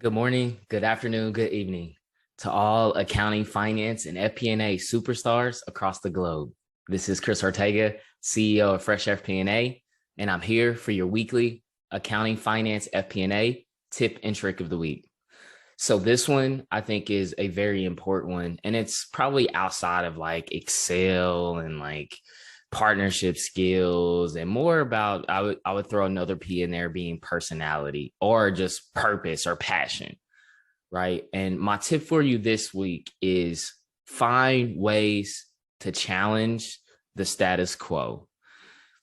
Good morning, good afternoon, good evening to all accounting, finance, and FP&A superstars across the globe. This is Chris Ortega, CEO of Fresh FP&A, and I'm here for your weekly accounting, finance, FP&A tip and trick of the week. So this one I think is a very important one, and it's probably outside of like Excel and like partnership skills and more about I would throw another P in there being personality or just purpose or passion, right? And my tip for you this week is find ways to challenge the status quo.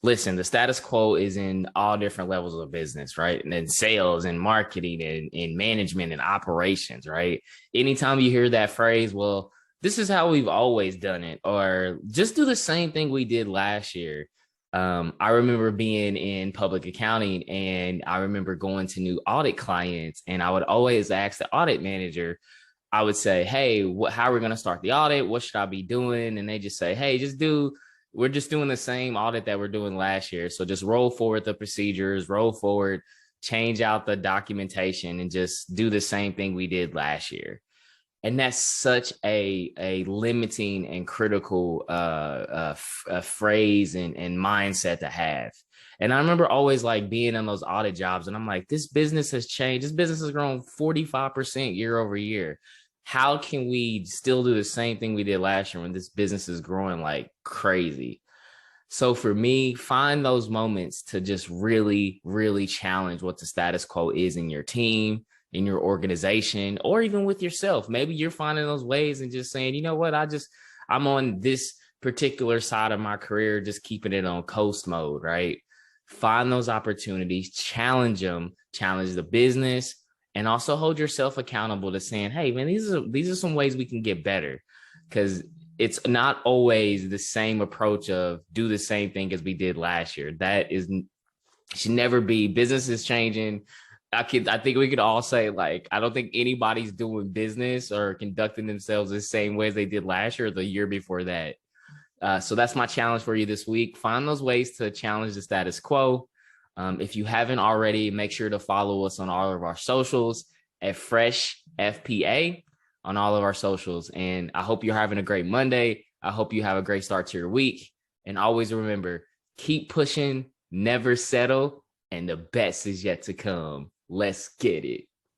Listen, the status quo is in all different levels of business, right? And in sales and marketing and in management and operations, right? Anytime you hear that phrase, well, this is how we've always done it, or just do the same thing we did last year. I remember being in public accounting and I remember going to new audit clients, and I would always ask the audit manager, I would say, hey, how are we going to start the audit? What should I be doing? And they just say, hey, we're just doing the same audit that we're doing last year. So just roll forward the procedures, roll forward, change out the documentation, and just do the same thing we did last year. And that's such a limiting and critical phrase and mindset to have. And I remember always like being in those audit jobs, and I'm like, this business has changed. This business has grown 45% year over year. How can we still do the same thing we did last year when this business is growing like crazy? So for me, find those moments to just really, really challenge what the status quo is in your team, in your organization, or even with yourself. Maybe you're finding those ways and just saying, you know what, I'm on this particular side of my career, just keeping it on coast mode, right? Find those opportunities, challenge them, challenge the business, and also hold yourself accountable to saying, hey, man, these are some ways we can get better. Because it's not always the same approach of do the same thing as we did last year. That is should never be. Business is changing. I think we could all say, like, I don't think anybody's doing business or conducting themselves the same way as they did last year or the year before that. So that's my challenge for you this week. Find those ways to challenge the status quo. If you haven't already, make sure to follow us on all of our socials at Fresh FPA on all of our socials. And I hope you're having a great Monday. I hope you have a great start to your week. And always remember, keep pushing, never settle, and the best is yet to come. Let's get it.